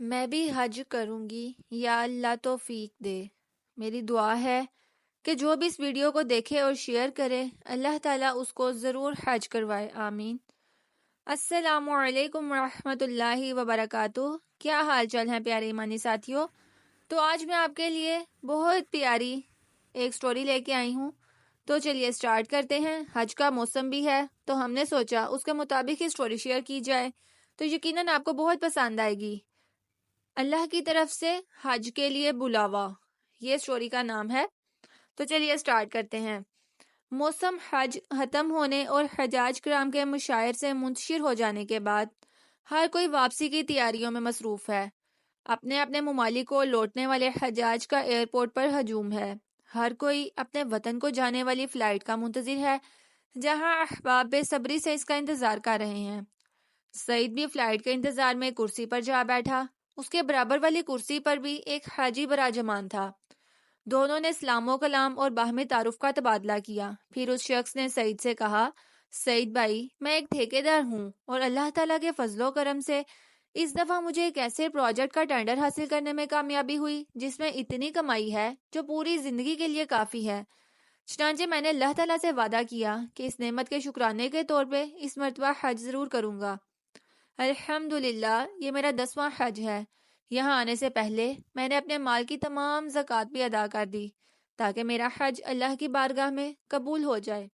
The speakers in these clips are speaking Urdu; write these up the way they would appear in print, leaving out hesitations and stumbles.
میں بھی حج کروں گی یا اللہ توفیق دے۔ میری دعا ہے کہ جو بھی اس ویڈیو کو دیکھے اور شیئر کرے اللہ تعالیٰ اس کو ضرور حج کروائے، آمین۔ السلام علیکم ورحمۃ اللہ وبرکاتہ۔ کیا حال چال ہیں پیارے ایمانی ساتھیوں؟ تو آج میں آپ کے لیے بہت پیاری ایک سٹوری لے کے آئی ہوں، تو چلیے سٹارٹ کرتے ہیں۔ حج کا موسم بھی ہے تو ہم نے سوچا اس کے مطابق ہی سٹوری شیئر کی جائے، تو یقیناً آپ کو بہت پسند آئے گی۔ اللہ کی طرف سے حج کے لیے بلاوا، یہ سٹوری کا نام ہے۔ تو چلیے سٹارٹ کرتے ہیں۔ موسم حج ختم ہونے اور حجاج کرام کے مشاعر سے منتشر ہو جانے کے بعد ہر کوئی واپسی کی تیاریوں میں مصروف ہے۔ اپنے اپنے ممالک کو لوٹنے والے حجاج کا ایئرپورٹ پر ہجوم ہے۔ ہر کوئی اپنے وطن کو جانے والی فلائٹ کا منتظر ہے، جہاں احباب بے صبری سے اس کا انتظار کر رہے ہیں۔ سعید بھی فلائٹ کے انتظار میں کرسی پر جا بیٹھا۔ اس کے برابر والی کرسی پر بھی ایک حاجی براجمان تھا۔ دونوں نے سلام و کلام اور باہمی تعارف کا تبادلہ کیا۔ پھر اس شخص نے سعید سے کہا، سعید بھائی، میں ایک ٹھیکیدار ہوں اور اللہ تعالیٰ کے فضل و کرم سے اس دفعہ مجھے ایک ایسے پروجیکٹ کا ٹینڈر حاصل کرنے میں کامیابی ہوئی جس میں اتنی کمائی ہے جو پوری زندگی کے لیے کافی ہے۔ چنانچہ میں نے اللہ تعالیٰ سے وعدہ کیا کہ اس نعمت کے شکرانے کے طور پہ اس مرتبہ حج ضرور کروں گا۔ الحمدللہ، یہ میرا 10واں حج ہے۔ یہاں آنے سے پہلے میں نے اپنے مال کی تمام زکوٰۃ بھی ادا کر دی تاکہ میرا حج اللہ کی بارگاہ میں قبول ہو جائے۔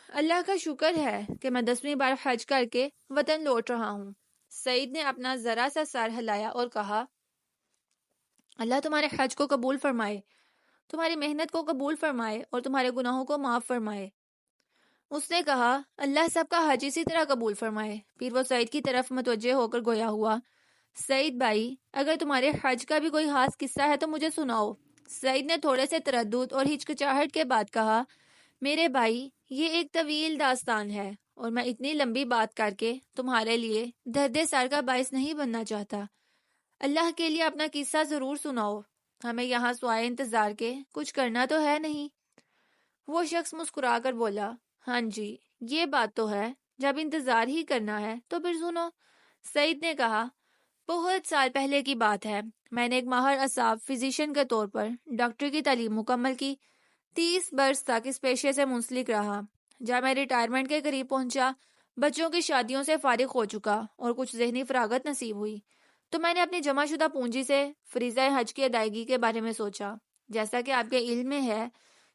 اللہ کا شکر ہے کہ میں 10ویں بار حج کر کے وطن لوٹ رہا ہوں۔ سعید نے اپنا ذرا سا سر ہلایا اور کہا، اللہ تمہارے حج کو قبول فرمائے، تمہاری محنت کو قبول فرمائے اور تمہارے گناہوں کو معاف فرمائے۔ اس نے کہا، اللہ سب کا حج اسی طرح قبول فرمائے۔ پھر وہ سعید کی طرف متوجہ ہو کر گویا ہوا، سعید بھائی، اگر تمہارے حج کا بھی کوئی خاص قصہ ہے تو مجھے سناؤ۔ سعید نے تھوڑے سے تردد اور ہچکچاہٹ کے بعد کہا، میرے بھائی، یہ ایک طویل داستان ہے اور میں اتنی لمبی بات کر کے تمہارے لیے درد سر کا باعث نہیں بننا چاہتا۔ اللہ کے لیے اپنا قصہ ضرور سناؤ، ہمیں یہاں سوائے انتظار کے کچھ کرنا تو ہے نہیں۔ وہ شخص مسکرا کر بولا، ہاں جی، یہ بات تو ہے، جب انتظار ہی کرنا ہے تو پھر سنو۔ سعید نے کہا، بہت سال پہلے کی بات ہے، میں نے ایک ماہر اعصاب فزیشین کے طور پر ڈاکٹر کی تعلیم مکمل کی۔ 30 برس تک اس پیشے سے منسلک رہا۔ جب میں ریٹائرمنٹ کے قریب پہنچا، بچوں کی شادیوں سے فارغ ہو چکا اور کچھ ذہنی فراغت نصیب ہوئی، تو میں نے اپنی جمع شدہ پونجی سے فریضہ حج کی ادائیگی کے بارے میں سوچا۔ جیسا کہ آپ کے علم میں ہے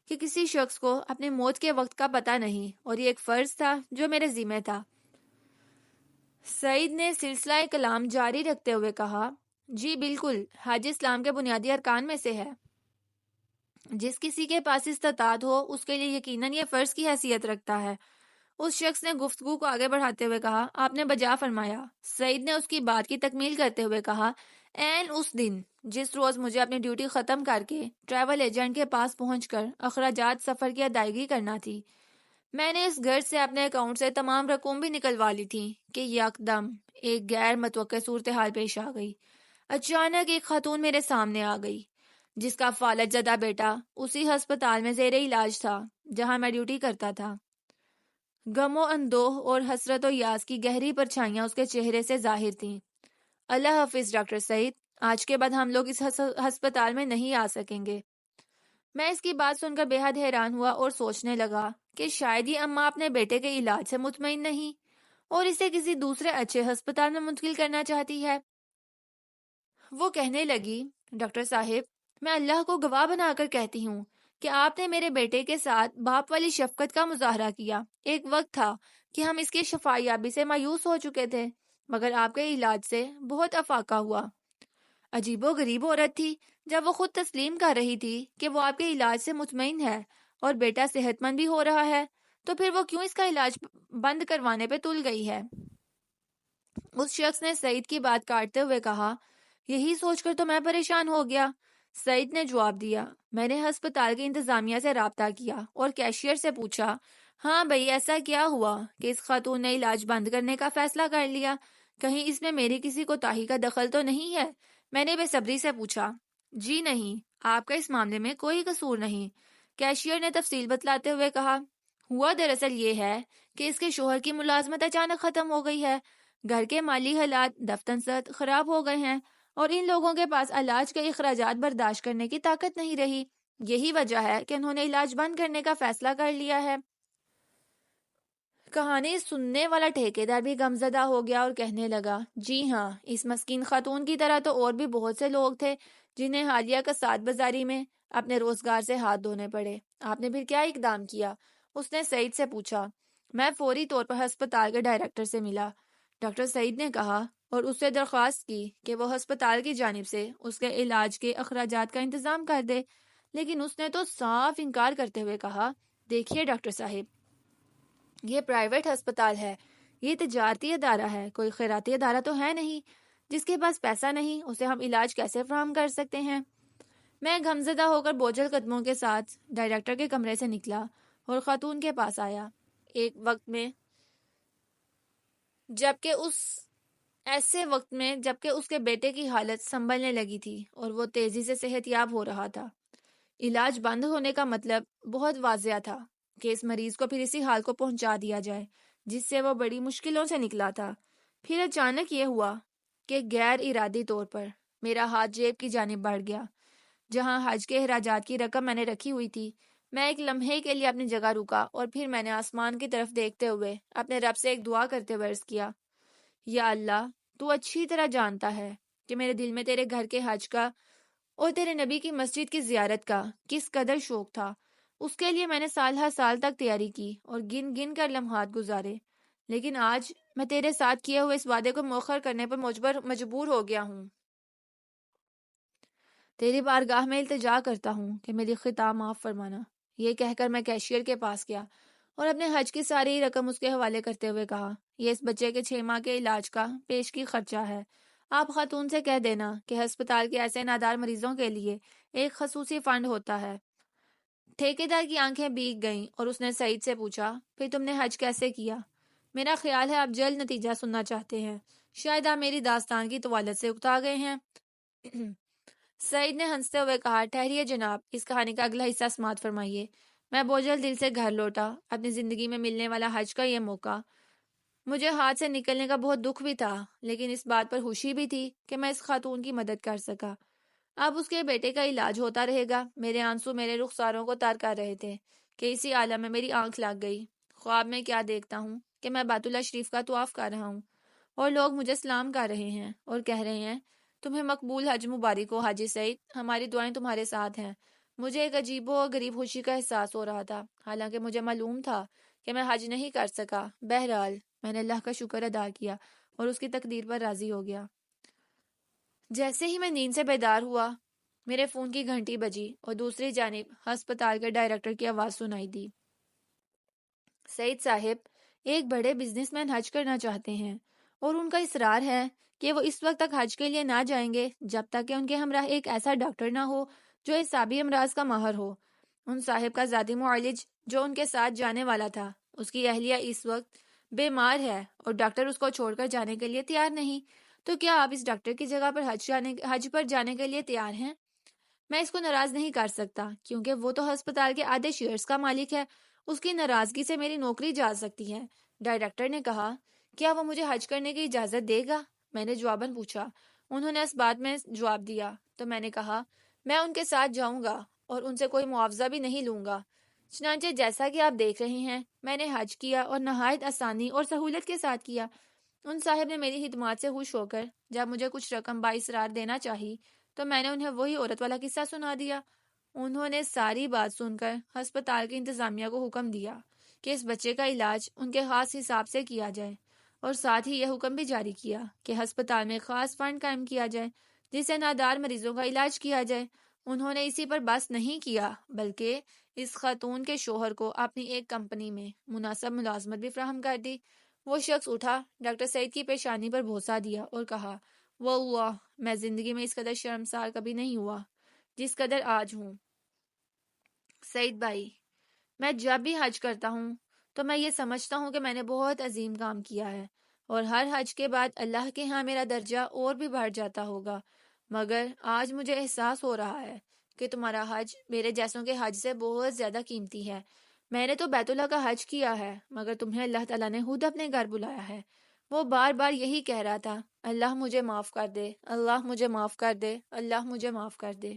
کہ کسی شخص کو اپنی موت کے وقت کا پتہ نہیں، اور یہ ایک فرض تھا جو میرے ذمہ تھا۔ سعید نے سلسلہ کلام جاری رکھتے ہوئے کہا، جی بالکل، حج اسلام کے بنیادی ارکان میں سے ہے۔ جس کسی کے پاس استطاعت ہو اس کے لیے یقیناً یہ فرض کی حیثیت رکھتا ہے۔ اس شخص نے گفتگو کو آگے بڑھاتے ہوئے کہا، آپ نے بجا فرمایا۔ سعید نے اس کی بات کی تکمیل کرتے ہوئے کہا، عین اس دن جس روز مجھے اپنی ڈیوٹی ختم کر کے ٹریول ایجنٹ کے پاس پہنچ کر اخراجات سفر کی ادائیگی کرنا تھی، میں نے اس گھر سے اپنے اکاؤنٹ سے تمام رقوم بھی نکلوا لی تھی کہ یکدم ایک غیر متوقع صورتحال پیش آ گئی۔ اچانک ایک خاتون میرے سامنے آ گئی جس کا فالج زدہ بیٹا اسی ہسپتال میں زیر علاج تھا جہاں میں ڈیوٹی کرتا تھا۔ غم و اندوہ اور حسرت و یاس کی گہری پرچھائیاں اس کے چہرے سے ظاہر تھیں۔ اللہ حافظ ڈاکٹر سعید، آج کے بعد ہم لوگ اس ہسپتال میں نہیں آ سکیں گے۔ میں اس کی بات سن کر بے حد حیران ہوا اور سوچنے لگا کہ شاید یہ اماں اپنے بیٹے کے علاج سے مطمئن نہیں اور اسے کسی دوسرے اچھے ہسپتال میں منتقل کرنا چاہتی ہے۔ وہ کہنے لگی، ڈاکٹر صاحب، میں اللہ کو گواہ بنا کر کہتی ہوں کہ آپ نے میرے بیٹے کے ساتھ باپ والی شفقت کا مظاہرہ کیا۔ ایک وقت تھا کہ ہم اس کی شفا یابی سے مایوس ہو چکے تھے، مگر آپ کے علاج سے بہت افاقہ ہوا۔ عجیب و غریب عورت تھی جب وہ خود تسلیم کر رہی تھی کہ وہ آپ کے علاج سے مطمئن ہے اور بیٹا صحت مند بھی ہو رہا ہے، تو پھر وہ کیوں اس کا علاج بند کروانے پہ تل گئی ہے؟ اس شخص نے سعید کی بات کاٹتے ہوئے کہا، یہی سوچ کر تو میں پریشان ہو گیا۔ سعید نے جواب دیا، میں نے ہسپتال کی انتظامیہ سے رابطہ کیا اور کیشیئر سے پوچھا، ہاں بھئی، ایسا کیا ہوا کہ اس خاتون نے علاج بند کرنے کا فیصلہ کر لیا؟ کہیں اس میں میری کسی کوتاہی کا دخل تو نہیں ہے؟ میں نے بے صبری سے پوچھا۔ جی نہیں، آپ کا اس معاملے میں کوئی قصور نہیں، کیشیئر نے تفصیل بتلاتے ہوئے کہا۔ ہوا دراصل یہ ہے کہ اس کے شوہر کی ملازمت اچانک ختم ہو گئی ہے۔ گھر کے مالی حالات دفتن ست خراب ہو گئے ہیں اور ان لوگوں کے پاس علاج کے اخراجات برداشت کرنے کی طاقت نہیں رہی۔ یہی وجہ ہے کہ انہوں نے علاج بند کرنے کا فیصلہ کر لیا ہے۔ کہانی سننے والا ٹھیکیدار بھی غمزدہ ہو گیا اور کہنے لگا، جی ہاں، اس مسکین خاتون کی طرح تو اور بھی بہت سے لوگ تھے جنہیں حالیہ کساد بازاری میں اپنے روزگار سے ہاتھ دھونے پڑے۔ آپ نے پھر کیا اقدام کیا؟ اس نے سعید سے پوچھا۔ میں فوری طور پر ہسپتال کے ڈائریکٹر سے ملا، ڈاکٹر سعید نے کہا، اور اس سے درخواست کی کہ وہ ہسپتال کی جانب سے اس کے علاج کے اخراجات کا انتظام کر دے، لیکن اس نے تو صاف انکار کرتے ہوئے کہا، دیکھیے ڈاکٹر صاحب، یہ پرائیویٹ ہسپتال ہے، یہ تجارتی ادارہ ہے، کوئی خیراتی ادارہ تو ہے نہیں۔ جس کے پاس پیسہ نہیں اسے ہم علاج کیسے فراہم کر سکتے ہیں؟ میں غمزدہ ہو کر بوجھل قدموں کے ساتھ ڈائریکٹر کے کمرے سے نکلا اور خاتون کے پاس آیا۔ ایک وقت میں جبکہ اس کے بیٹے کی حالت سنبھلنے لگی تھی اور وہ تیزی سے صحت یاب ہو رہا تھا۔ علاج بند ہونے کا مطلب بہت واضح تھا کہ اس مریض کو پھر اسی حال کو پہنچا دیا جائے جس سے وہ بڑی مشکلوں سے نکلا تھا۔ پھر اچانک یہ ہوا کہ غیر ارادی طور پر میرا ہاتھ جیب کی جانب بڑھ گیا جہاں حج کے اخراجات کی رقم میں نے رکھی ہوئی تھی۔ میں ایک لمحے کے لیے اپنی جگہ رکا اور پھر میں نے آسمان کی طرف دیکھتے ہوئے اپنے رب سے ایک دعا کرتے ہوئے عرض کیا، یا اللہ، تو اچھی طرح جانتا ہے کہ میرے دل میں تیرے گھر کے حج کا اور تیرے نبی کی مسجد کی زیارت کا کس قدر شوق تھا۔ اس کے لیے میں نے سال ہر سال تک تیاری کی اور گن گن کر لمحات گزارے، لیکن آج میں تیرے ساتھ کیے ہوئے اس وعدے کو مؤخر کرنے پر مجبور ہو گیا ہوں۔ تیری بارگاہ میں التجا کرتا ہوں کہ میری خطا معاف فرمانا۔ یہ کہہ کر میں کیشیئر کے پاس گیا اور اپنے حج کی ساری رقم اس کے حوالے کرتے ہوئے کہا، یہ اس بچے کے 6 ماہ کے علاج کا پیشگی خرچہ ہے۔ آپ خاتون سے کہہ دینا کہ ہسپتال کے ایسے نادار مریضوں کے لیے ایک خصوصی فنڈ ہوتا ہے۔ ٹھیکیدار کی آنکھیں بھیگ گئیں اور اس نے سعید سے پوچھا، پھر تم نے حج کیسے کیا؟ میرا خیال ہے آپ جلد نتیجہ سننا چاہتے ہیں، شاید آپ میری داستان کی طوالت سے اکتا گئے ہیں۔ سعید نے ہنستے ہوئے کہا، ٹھہریے جناب، اس کہانی کا اگلا حصہ سماعت فرمائیے۔ میں بوجھل دل سے گھر لوٹا۔ اپنی زندگی میں ملنے والا حج کا یہ موقع مجھے ہاتھ سے نکلنے کا بہت دکھ بھی تھا، لیکن اس بات پر خوشی بھی تھی کہ میں اس خاتون کی مدد کر سکا۔ اب اس کے بیٹے کا علاج ہوتا رہے گا۔ میرے آنسو میرے رخساروں کو تر کر رہے تھے کہ اسی عالم میں میری آنکھ لگ گئی۔ خواب میں کیا دیکھتا ہوں کہ میں بیت اللہ شریف کا طواف کر رہا ہوں اور لوگ مجھے سلام کر رہے ہیں اور کہہ رہے ہیں، تمہیں مقبول حج مبارک ہو حاجی سعید، ہماری دعائیں تمہارے ساتھ ہیں۔ مجھے ایک عجیب و غریب خوشی کا احساس ہو رہا تھا، حالانکہ مجھے معلوم تھا کہ میں حج نہیں کر سکا۔ بہرحال میں نے اللہ کا شکر ادا کیا اور اس کی تقدیر پر راضی ہو گیا۔ جیسے ہی میں نیند سے بیدار ہوا، میرے فون کی گھنٹی بجی اور دوسری جانب ہسپتال کے ڈائریکٹر کی آواز سنائی دی، سعید صاحب، ایک بڑے بزنس مین حج کرنا چاہتے ہیں اور ان کا اصرار ہے کہ وہ اس وقت تک حج کے لیے نہ جائیں گے جب تک کہ ان کے ہمراہ ایک ایسا ڈاکٹر نہ ہو جو اعصابی امراض کا ماہر ہو۔ ان صاحب کا ذاتی معالج جو ان کے ساتھ جانے والا تھا، اس کی اہلیہ اس وقت بیمار ہے اور ڈاکٹر اس کو چھوڑ کر جانے کے لیے تیار نہیں۔ تو کیا آپ اس ڈاکٹر کی جگہ پر حج پر جانے کے لیے تیار ہیں؟ میں اس کو ناراض نہیں کر سکتا کیونکہ وہ تو ہسپتال کے آدھے شیئرز کا مالک ہے۔ اس کی ناراضگی سے میری نوکری جا سکتی ہے۔ ڈائریکٹر نے کہا، کیا وہ مجھے حج کرنے کی اجازت دے گا؟ میں نے جواباً پوچھا۔ انہوں نے اس بات میں جواب دیا تو میں نے کہا، میں ان کے ساتھ جاؤں گا اور ان سے کوئی معاوضہ بھی نہیں لوں گا۔ چنانچہ جیسا کہ آپ دیکھ رہے ہیں، میں نے حج کیا اور نہایت آسانی اور سہولت کے ساتھ کیا۔ ان صاحب نے میری خدمات سے خوش ہو کر جب مجھے کچھ رقم بااسرار دینا چاہی تو میں نے انہیں وہی عورت والا قصہ سنا دیا۔ انہوں نے ساری بات سن کر ہسپتال کی انتظامیہ کو حکم دیا کہ اس بچے کا علاج ان کے خاص حساب سے کیا جائے اور ساتھ ہی یہ حکم بھی جاری کیا کہ ہسپتال میں خاص فنڈ قائم کیا جائے جس سے نادار مریضوں کا علاج کیا جائے۔ انہوں نے اسی پر بس نہیں کیا بلکہ اس خاتون کے شوہر کو اپنی ایک کمپنی میں مناسب ملازمت بھی فراہم کر دی۔ وہ شخص اٹھا، ڈاکٹر سعید کی پیشانی پر بوسہ دیا اور کہا، واللہ میں زندگی میں اس قدر شرمسار کبھی نہیں ہوا جس قدر آج ہوں۔ سعید بھائی، میں جب بھی حج کرتا ہوں تو میں یہ سمجھتا ہوں کہ میں نے بہت عظیم کام کیا ہے اور ہر حج کے بعد اللہ کے ہاں میرا درجہ اور بھی بڑھ جاتا ہوگا، مگر آج مجھے احساس ہو رہا ہے کہ تمہارا حج میرے جیسوں کے حج سے بہت زیادہ قیمتی ہے۔ میں نے تو بیت اللہ کا حج کیا ہے مگر تمہیں اللہ تعالیٰ نے خود اپنے گھر بلایا ہے وہ بار بار یہی کہہ رہا تھا، اللہ مجھے معاف کر دے، اللہ مجھے معاف کر دے، اللہ مجھے معاف کر دے۔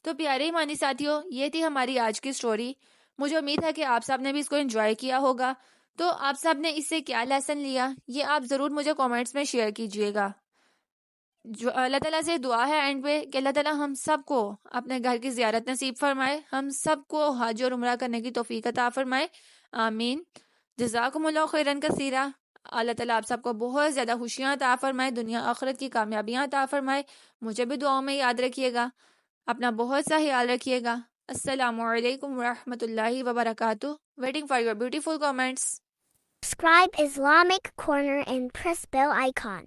تو پیارے ایمانی ساتھیوں، یہ تھی ہماری آج کی سٹوری۔ مجھے امید ہے کہ آپ سب نے بھی اس کو انجوائے کیا ہوگا۔ تو آپ سب نے اس سے کیا لیسن لیا، یہ آپ ضرور مجھے کومنٹس میں شیئر کیجئے گا۔ جو اللہ تعالیٰ سے دعا ہے اینڈ پہ کہ اللہ تعالیٰ ہم سب کو اپنے گھر کی زیارت نصیب فرمائے، ہم سب کو حج اور عمرہ کرنے کی توفیق عطا فرمائے، آمین۔ جزاکم اللہ خیرن کثیرہ۔ اللہ تعالیٰ آپ سب کو بہت زیادہ خوشیاں عطا فرمائے، دنیا آخرت کی کامیابیاں عطا فرمائے۔ مجھے بھی دعاؤں میں یاد رکھیے گا، اپنا بہت سا خیال رکھیے گا۔ السلام علیکم ورحمۃ اللہ وبرکاتہ۔ Waiting for your beautiful comments. Subscribe Islamic Corner and press bell icon.